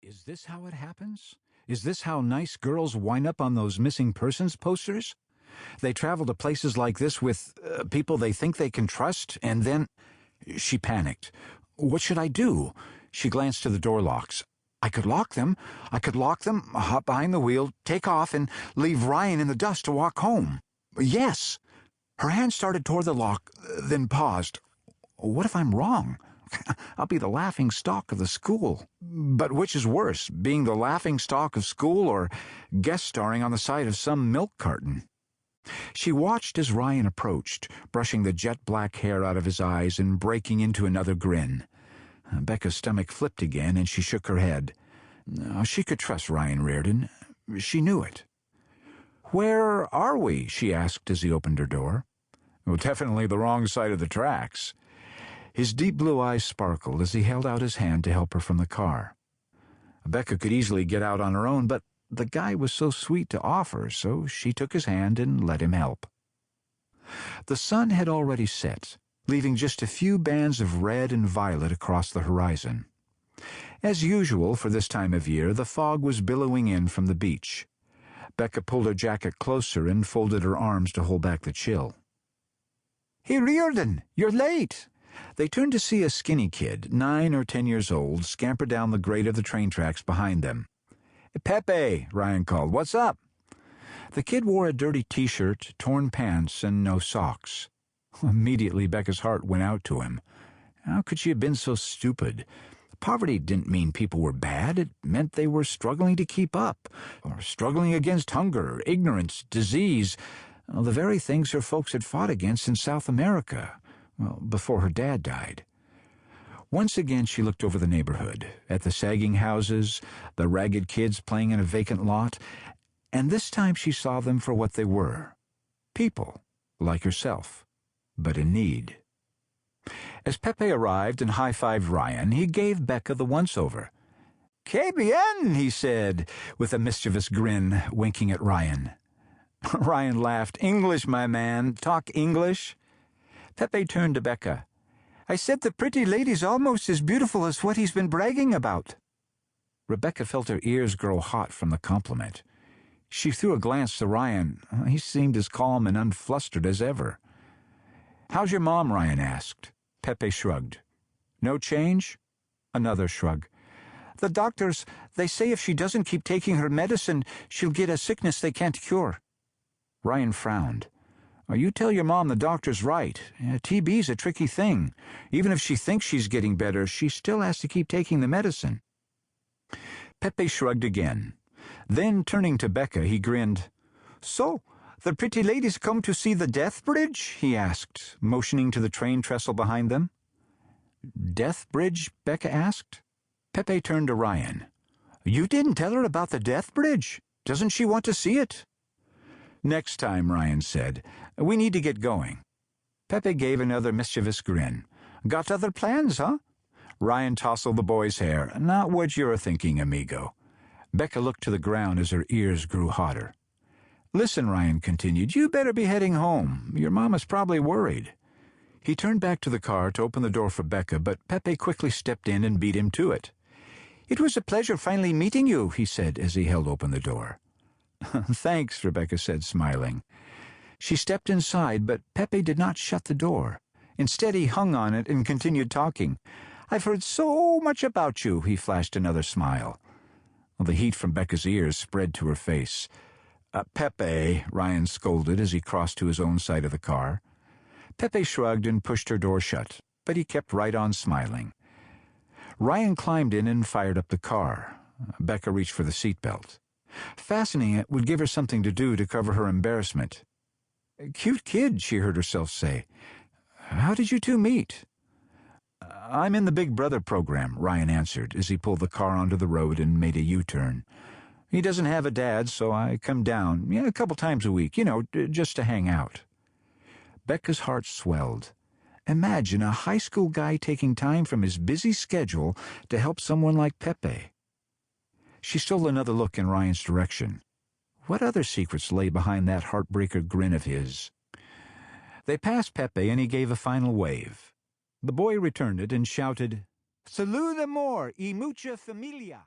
Is this how it happens? Is this how nice girls wind up on those missing persons posters? They travel to places like this with people they think they can trust, and then... She panicked. What should I do? She glanced to the door locks. I could lock them, hop behind the wheel, take off, and leave Ryan in the dust to walk home. Yes. Her hand started toward the lock, then paused. What if I'm wrong? I'll be the laughing stock of the school. But which is worse, being the laughing stock of school or guest starring on the side of some milk carton? She watched as Ryan approached, brushing the jet-black hair out of his eyes and breaking into another grin. Becca's stomach flipped again, and she shook her head. She could trust Ryan Reardon. She knew it. "Where are we?" she asked as he opened her door. "Well, definitely the wrong side of the tracks." His deep blue eyes sparkled as he held out his hand to help her from the car. Becca could easily get out on her own, but the guy was so sweet to offer, so she took his hand and let him help. The sun had already set, leaving just a few bands of red and violet across the horizon. As usual for this time of year, the fog was billowing in from the beach. Becca pulled her jacket closer and folded her arms to hold back the chill. "Hey, Reardon, you're late!" They turned to see a skinny kid, 9 or 10 years old, scamper down the grade of the train tracks behind them. "Pepe," Ryan called. "What's up?" The kid wore a dirty T-shirt, torn pants, and no socks. Immediately, Becca's heart went out to him. How could she have been so stupid? Poverty didn't mean people were bad. It meant they were struggling to keep up, or struggling against hunger, ignorance, disease, the very things her folks had fought against in South America, before her dad died. Once again she looked over the neighborhood, at the sagging houses, the ragged kids playing in a vacant lot, and this time she saw them for what they were. People, like herself, but in need. As Pepe arrived and high-fived Ryan, he gave Becca the once-over. "Que bien," he said, with a mischievous grin, winking at Ryan. Ryan laughed. "English, my man. Talk English." Pepe turned to Becca. "I said the pretty lady's almost as beautiful as what he's been bragging about." Rebecca felt her ears grow hot from the compliment. She threw a glance to Ryan. He seemed as calm and unflustered as ever. "How's your mom?" Ryan asked. Pepe shrugged. "No change?" Another shrug. "The doctors, they say if she doesn't keep taking her medicine, she'll get a sickness they can't cure." Ryan frowned. "You tell your mom the doctor's right. TB's a tricky thing. Even if she thinks she's getting better, she still has to keep taking the medicine." Pepe shrugged again. Then, turning to Becca, he grinned. "So, the pretty lady's come to see the Death Bridge?" he asked, motioning to the train trestle behind them. "Death Bridge?" Becca asked. Pepe turned to Ryan. "You didn't tell her about the Death Bridge. Doesn't she want to see it?" "Next time," Ryan said. "We need to get going." Pepe gave another mischievous grin. "Got other plans, huh?" Ryan tousled the boy's hair. "Not what you're thinking, amigo." Becca looked to the ground as her ears grew hotter. "Listen," Ryan continued, "you better be heading home. Your mama's probably worried." He turned back to the car to open the door for Becca, but Pepe quickly stepped in and beat him to it. "It was a pleasure finally meeting you," he said as he held open the door. "Thanks," Rebecca said, smiling. She stepped inside, but Pepe did not shut the door. Instead, he hung on it and continued talking. "I've heard so much about you," he flashed another smile. The heat from Becca's ears spread to her face. "Pepe," Ryan scolded as he crossed to his own side of the car. Pepe shrugged and pushed her door shut, but he kept right on smiling. Ryan climbed in and fired up the car. Becca reached for the seatbelt. Fastening it would give her something to do to cover her embarrassment. "Cute kid," she heard herself say. "How did you two meet?" "I'm in the Big Brother program," Ryan answered as he pulled the car onto the road and made a U-turn. "He doesn't have a dad, so I come down a couple times a week, just to hang out." Becca's heart swelled. Imagine a high school guy taking time from his busy schedule to help someone like Pepe. She stole another look in Ryan's direction. What other secrets lay behind that heartbreaker grin of his? They passed Pepe and he gave a final wave. The boy returned it and shouted, "Salud amor y mucha familia."